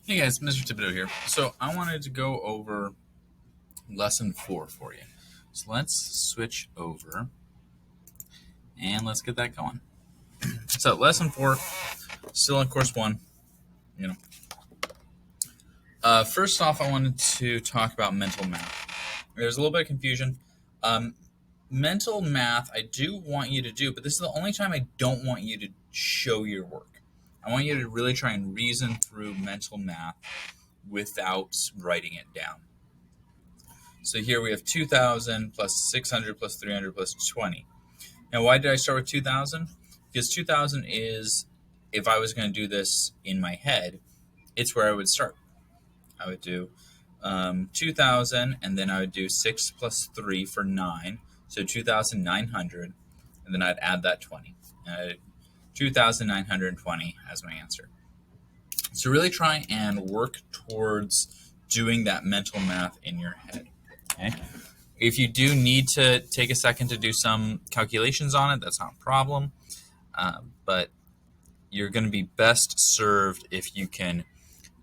Hey guys, Mr. Thibodeau here. So I wanted to go over lesson 4 for you. So let's switch over and let's get that going. So lesson 4, still in course 1. You know, first off, I wanted to talk about mental math. There's a little bit of confusion. Mental math, I do want you to do, but this is the only time I don't want you to show your work. I want you to really try and reason through mental math without writing it down. So here we have 2,000 plus 600 plus 300 plus 20. Now, why did I start with 2,000? Because 2,000 is, if I was going to do this in my head, it's where I would start. I would do 2,000, and then I would do 6 plus 3 for 9, so 2,900, and then I'd add that 20. 2,920 as my answer. So really try and work towards doing that mental math in your head. Okay? If you do need to take a second to do some calculations on it, that's not a problem. But you're going to be best served if you can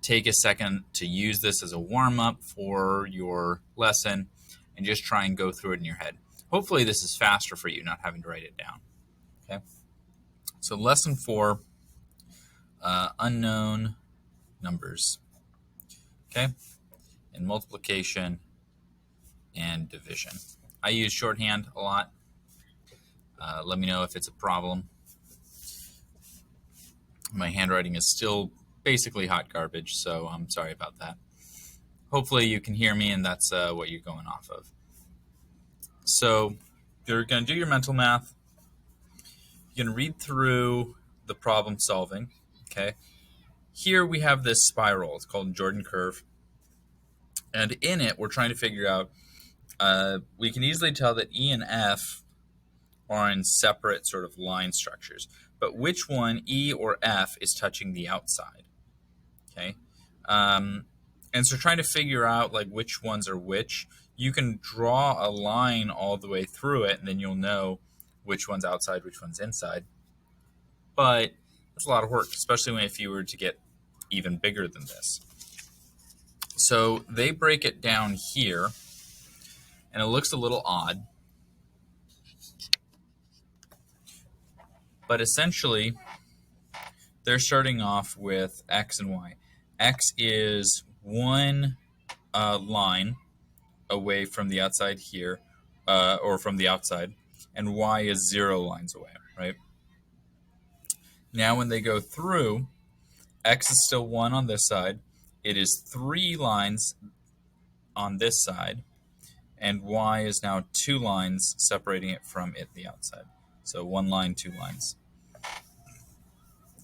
take a second to use this as a warm-up for your lesson and just try and go through it in your head. Hopefully this is faster for you, not having to write it down. Okay. So lesson 4, unknown numbers. Okay. And multiplication and division. I use shorthand a lot. Let me know if it's a problem. My handwriting is still basically hot garbage, so I'm sorry about that. Hopefully you can hear me and that's what you're going off of. So you're going to do your mental math. You're going to read through the problem solving. Okay. Here we have this spiral. It's called Jordan curve. And in it, we're trying to figure out, we can easily tell that E and F are in separate sort of line structures. But which one, E or F, is touching the outside? Okay. And so trying to figure out like which ones are which, you can draw a line all the way through it, and then you'll know which one's outside, which one's inside. But it's a lot of work, especially if you were to get even bigger than this. So they break it down here, and it looks a little odd. But essentially, they're starting off with X and Y. X is one line away from the outside here, or from the outside, and Y is 0 lines away, right? Now when they go through, X is still 1 on this side. It is 3 lines on this side, and Y is now 2 lines separating it from the outside. So 1 line, 2 lines.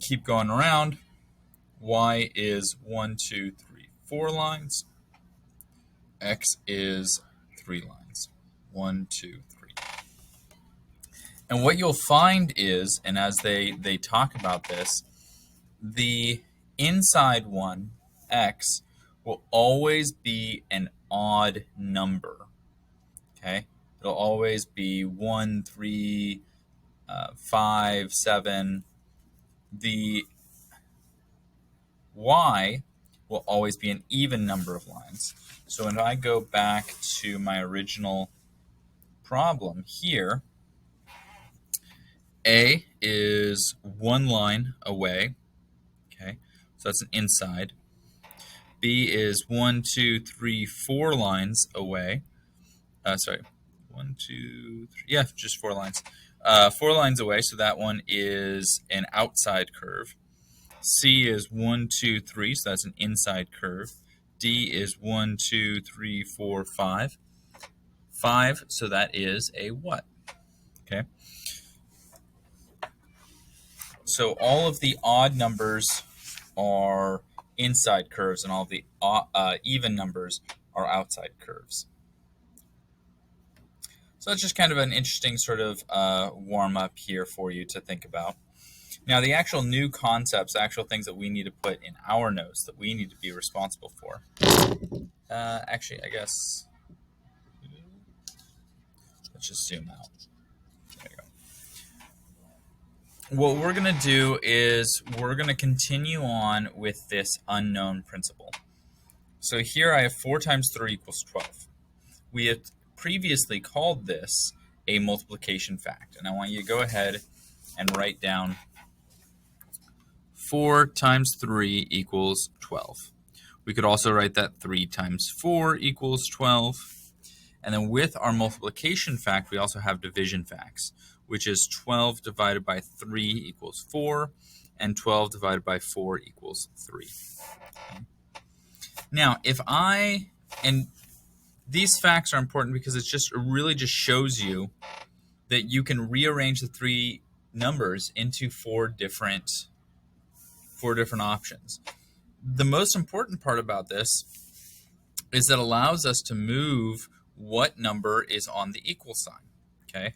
Keep going around. Y is 1, 2, 3, 4 lines. X is 3 lines. 1, 2, 3. And what you'll find is, and as they talk about this, the inside one, X, will always be an odd number. Okay? It'll always be 1, 3, 5, 7. The Y will always be an even number of lines. So when I go back to my original problem here, A is 1 line away. Okay, so that's an inside. B is 1, 2, 3, 4 lines away. Sorry, 1, 2, 3. Yeah, just 4 lines. 4 lines away, so that one is an outside curve. C is 1, 2, 3, so that's an inside curve. D is 1, 2, 3, 4, 5. 5, so that is a what? Okay. So all of the odd numbers are inside curves, and all the even numbers are outside curves. So that's just kind of an interesting sort of warm-up here for you to think about. Now, the actual new concepts, actual things that we need to put in our notes that we need to be responsible for. Actually, I guess, let's just zoom out. There you go. what we're going to do is we're going to continue on with this unknown principle. So here I have 4 times 3 equals 12. We had previously called this a multiplication fact, and I want you to go ahead and write down 4 times 3 equals 12. We could also write that 3 times 4 equals 12. And then with our multiplication fact, we also have division facts, which is 12 divided by 3 equals 4, and 12 divided by 4 equals 3. Okay. Now, and these facts are important because it really just shows you that you can rearrange the 3 numbers into 4 different options. The most important part about this is that it allows us to move what number is on the equal sign. Okay,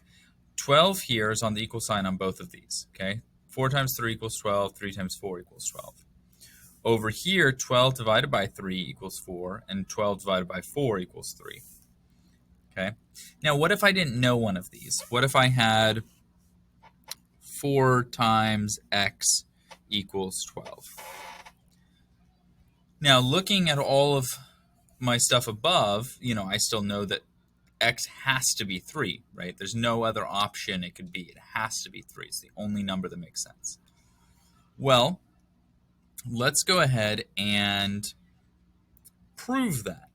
12 here is on the equal sign on both of these. Okay, 4 times 3 equals 12, 3 times 4 equals 12. Over here, 12 divided by 3 equals 4, and 12 divided by 4 equals 3. Okay, now what if I didn't know one of these? What if I had 4 times x equals 12? Now, looking at all of my stuff above, I still know that x has to be 3, right? There's no other option it could be. It has to be 3. It's the only number that makes sense. Well, let's go ahead and prove that.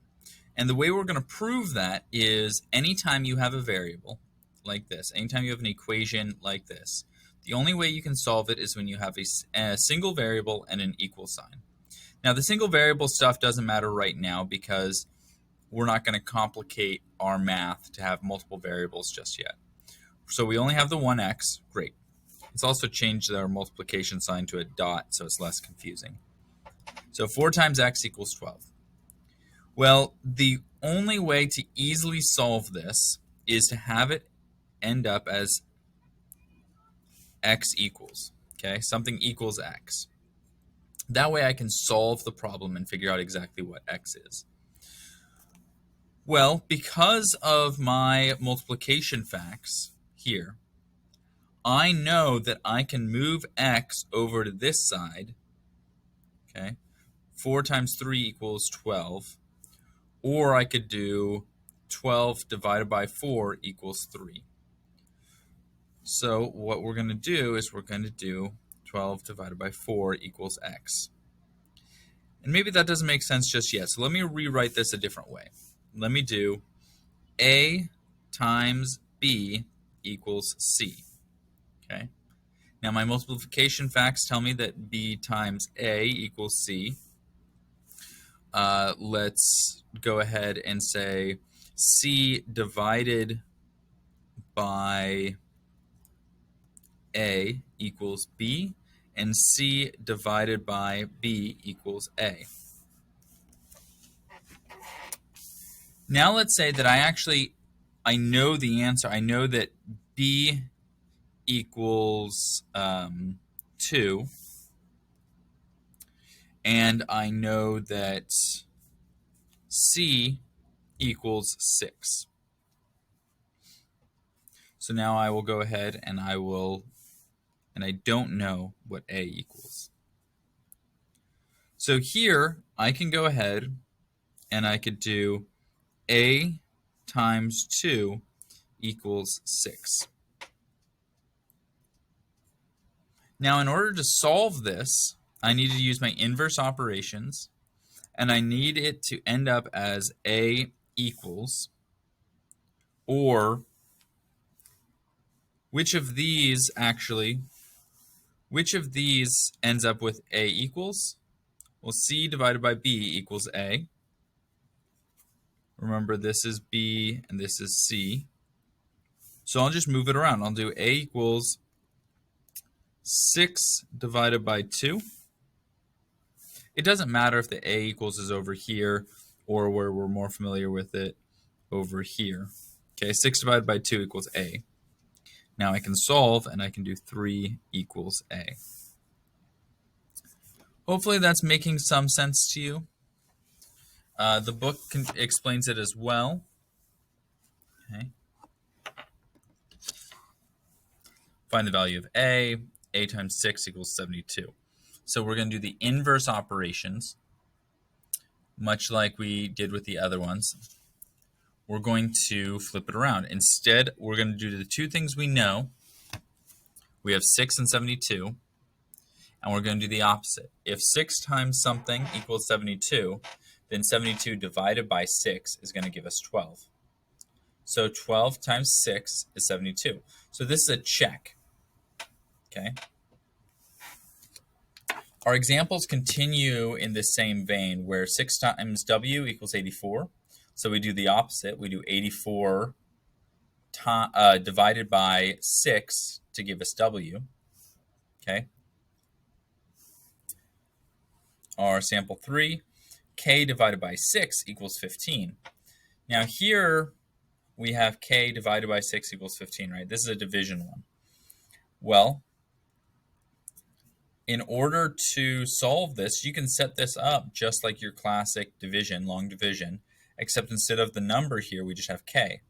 And the way we're going to prove that is anytime you have a variable like this, anytime you have an equation like this, the only way you can solve it is when you have a single variable and an equal sign. Now, the single variable stuff doesn't matter right now because we're not going to complicate our math to have multiple variables just yet. So we only have the 1x. Great. Let's also change our multiplication sign to a dot so it's less confusing. So 4 times x equals 12. Well, the only way to easily solve this is to have it end up as x equals. Okay, something equals x. That way I can solve the problem and figure out exactly what x is. Well, because of my multiplication facts here, I know that I can move x over to this side. Okay, 4 times 3 equals 12. Or I could do 12 divided by 4 equals 3. So what we're going to do is we're going to do 12 divided by 4 equals x. And maybe that doesn't make sense just yet. So let me rewrite this a different way. Let me do a times b equals c. Okay. Now my multiplication facts tell me that b times a equals c. Let's go ahead and say c divided by a equals b, and c divided by b equals a. Now let's say that I know the answer. I know that b equals 2, and I know that c equals 6. So now I will go ahead and I don't know what a equals. So here I can go ahead and I could do a times 2 equals 6. Now in order to solve this, I need to use my inverse operations, and I need it to end up as a equals, or which of these ends up with a equals? Well, c divided by b equals a. Remember, this is b and this is c. So I'll just move it around. I'll do a equals 6 divided by 2. It doesn't matter if the a equals is over here or where we're more familiar with it over here. Okay, 6 divided by 2 equals a. Now I can solve and I can do 3 equals a. Hopefully that's making some sense to you. The book explains it as well. Okay. Find the value of a, A times 6 equals 72. So we're going to do the inverse operations, much like we did with the other ones. We're going to flip it around. Instead, we're going to do the two things we know. We have 6 and 72, and we're going to do the opposite. If 6 times something equals 72, then 72 divided by 6 is going to give us 12. So 12 times 6 is 72. So this is a check. Okay. Our examples continue in the same vein where 6 times W equals 84. So we do the opposite. We do 84 divided by 6 to give us W. Okay. Our sample 3, K divided by 6 equals 15. Now here we have K divided by 6 equals 15, right? This is a division one. Well, in order to solve this, you can set this up just like your classic division, long division, except instead of the number here, we just have K.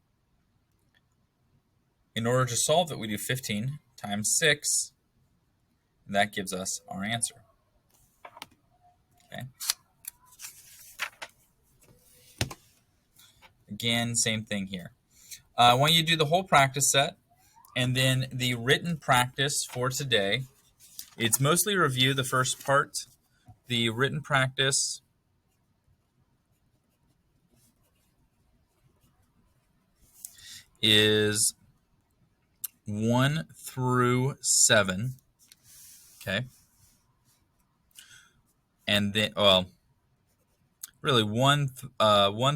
In order to solve it, we do 15 times 6, and that gives us our answer. Okay. Again, same thing here. I want you to do the whole practice set, and then the written practice for today. It's mostly review, the first part. The written practice is 1 through 7. Okay. And then, well, really 1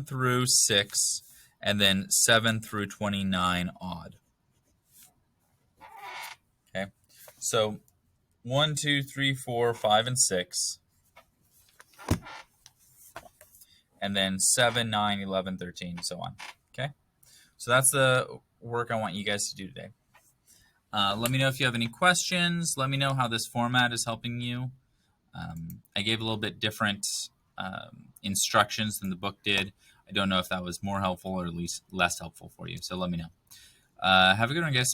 through 6, and then 7 through 29 odd. Okay. So 1, 2, 3, 4, 5, and 6. And then 7, 9, 11, 13, so on. Okay? So that's the work I want you guys to do today. Let me know if you have any questions. Let me know how this format is helping you. I gave a little bit different instructions than the book did. I don't know if that was more helpful or at least less helpful for you. So let me know. Have a good one, guys.